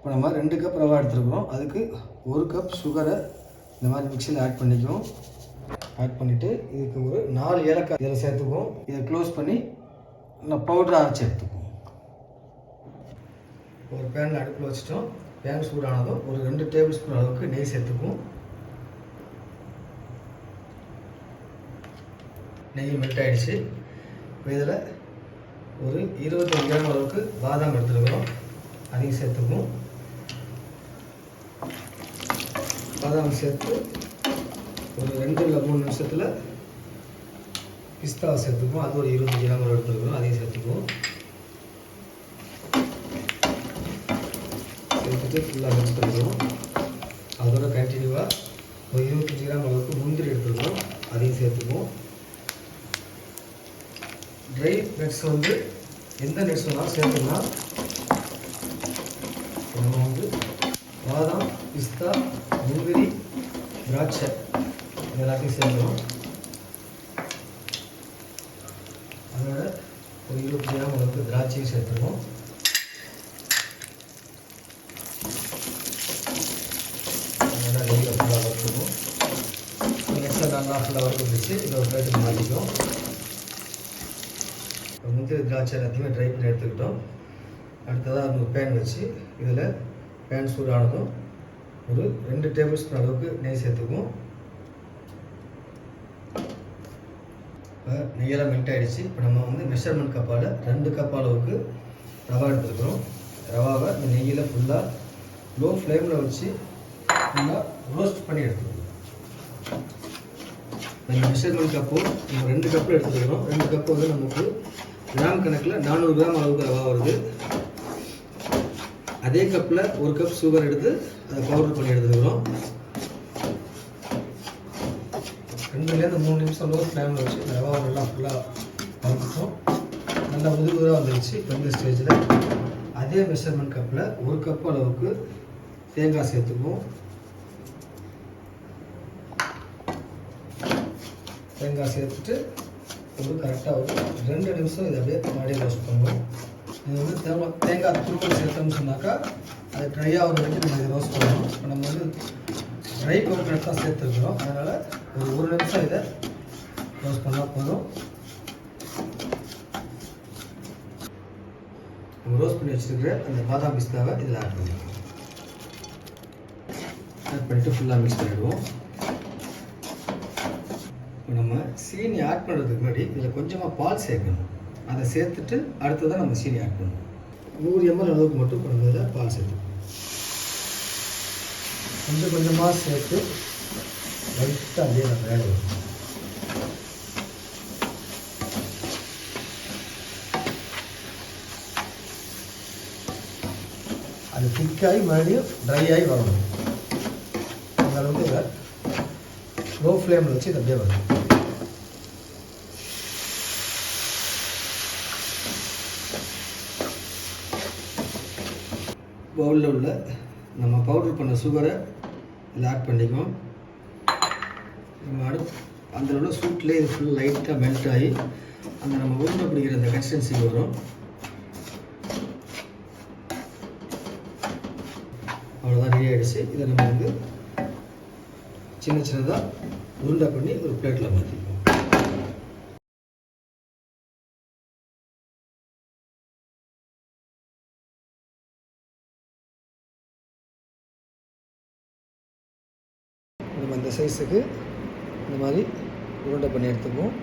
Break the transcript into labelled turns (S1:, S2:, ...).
S1: இப்போ நம்ம 2 கப் ரவா எடுத்துருக்குறோம். அதுக்கு 1 கப் சுகரை இந்த மாதிரி மிக்சியில் ஆட் பண்ணிக்குவோம். ஆட் பண்ணிவிட்டு இதுக்கு ஒரு 4 ஏலக்காய் இதில் சேர்த்துக்குவோம். இதை க்ளோஸ் பண்ணி நான் பவுடரை அரைச்சி எடுத்துக்குவோம். ஒரு பேனில் அடுப்பில் வச்சுட்டோம். பேன் சூடானதும் ஒரு 2 டேபிள் ஸ்பூன் அளவுக்கு நெய் சேர்த்துக்குவோம். நெய் மெல்ட் ஆகிடுச்சு. இப்போ இதில் ஒரு 25 கிராம் அளவுக்கு பாதாம் எடுத்துருக்கிறோம். அதையும் சேர்த்துக்குவோம். பாதாம் சேர்த்து ஒரு 2 இல்லை 3 நிமிஷத்தில் பிஸ்தாவை சேர்த்துக்குவோம். அது ஒரு 25 கிராம் அளவு எடுத்துருக்கிறோம். அதையும் சேர்த்துக்குவோம். சேர்த்துட்டு ஃபுல்லாக மிக்ஸ் பண்ணிக்குவோம். அதோட கண்டினியூவாக ஒரு 25 கிராம் அளவுக்கு முந்திரி எடுத்துருக்கோம். அதையும் சேர்த்துக்குவோம். ட்ரை நட்ஸ் வந்து எந்த நட்ஸ் வேணாலும் சேர்த்துக்கலாம். நம்ம வந்து பாதாம், பிஸ்தா, முந்திரி, திராட்சை எல்லாத்தையும் சேர்க்கணும். அதோட ஒரு 20 கிராம் அளவுக்கு திராட்சையும் சேர்த்துருவோம். அதோட நெய்யில் ஃபுல்லாக வறுத்துருவோம். நெக்ஸ்ட்டாக நல்லா ஃபுல்லாக வறுத்துருச்சு. இதை ஒரு பிளேட்டுக்கு மாற்றிக்கும். முந்திரி திராட்சை எல்லாத்தையுமே ட்ரை பண்ணி எடுத்துக்கிட்டோம். அடுத்ததாக ஒரு பேன் வச்சு இதில் பேன் சூடானதும் ஒரு 2 டேபிள் ஸ்பூன் அளவுக்கு நெய் சேர்த்துக்குவோம். இப்போ நெய்யெல்லாம் மெல்ட் ஆகிடுச்சு. இப்போ நம்ம வந்து மெஷர்மெண்ட் கப்பால் 2 கப் அளவுக்கு ரவா எடுத்துருக்குறோம். ரவாவை இந்த நெய்யில் ஃபுல்லாக லோ ஃப்ளேமில் வச்சு ஃபுல்லாக ரோஸ்ட் பண்ணி எடுத்துக்கணும். இந்த மெஷர்மெண்ட் கப்பு நம்ம 2 கப்பில் எடுத்துருக்குறோம். 2 கப்பு வந்து நமக்கு கிராம் கணக்கில் 400 கிராம் அளவுக்கு ரவா வருது. அதே கப்பில் 1 கப் சுகர் எடுத்து அதை பவுடர் பண்ணி எடுத்துக்கிறோம். 2லேருந்து 3 நிமிஷம் லோ ஃப்ளேமில் வச்சு இந்த ரவா நல்லா ஃபுல்லாக வறுத்துட்டோம். நல்லா உதிராக வந்துடுச்சு. இப்போ இந்த ஸ்டேஜில் அதே மெஷர்மெண்ட் கப்பில் 1 கப் அளவுக்கு தேங்காய் சேர்த்துக்குவோம். தேங்காய் சேர்த்துட்டு ஒரு கரெக்டாக ஒரு 2 நிமிஷம் இதை அப்படியே முன்னாடியே ரோஸ்ட் பண்ணுவோம். இது வந்து தேங்காய் துருவல் சேர்த்தோம்னு சொன்னாக்கா அது ட்ரையாக ஒரு வரைக்கும் நம்ம இதை ரோஸ்ட் பண்ணணும். இப்போ நம்ம வந்து ட்ரை கோகனட் தான் சேர்த்துருக்குறோம். அதனால் ஒரு 1 நிமிஷம் இதை ரோஸ்ட் பண்ணால் போதும். நம்ம ரோஸ்ட் பண்ணி வச்சுருக்கிற அந்த பாதாம் பிஸ்தாவை இதில் ஆட் பண்ணிடுவோம். ஆட் பண்ணிவிட்டு ஃபுல்லாக மிக்ஸ் பண்ணிவிடுவோம். இப்போ நம்ம சீனி ஆட் பண்ணுறதுக்கு முன்னாடி இதில் கொஞ்சமாக பால் சேர்க்கணும். அதை சேர்த்துட்டு அடுத்ததான் நம்ம சீனி ஆட் பண்ணுவோம். 100 ml அளவுக்கு மட்டும் இப்போ நம்ம இதில் பால் சேர்த்துக்கணும். கொஞ்சம் கொஞ்சமாக சேர்த்து லைட்டாக அப்படியே நம்ம வேக வைக்கணும். அது திக்காகி மறுபடியும் ட்ரை ஆகி வரணும். அந்த அளவுக்கு இதை லோ ஃப்ளேமில் வச்சு இதை அப்படியே வரணும். பவுலில் உள்ள நம்ம பவுடர் பண்ண சுகரை இதில் ஆட் பண்ணிக்குவோம். நம்ம அந்த உள்ள சூட்லேயே இது ஃபுல் லைட்டாக மெல்ட் ஆகி அந்த நம்ம உருண்டை பிடிக்கிற அந்த கன்சிஸ்டன்சிக்கு வரும். அவ்வளோதான், ரெடி ஆகிடுச்சு. இதை நம்ம வந்து சின்ன சின்னதாக உருண்டை பண்ணி ஒரு பிளேட்டில் மாற்றிக்குவோம். நம்ம இந்த சைஸுக்கு இந்த மாதிரி உருண்டை பண்ணி எடுத்துக்குவோம்.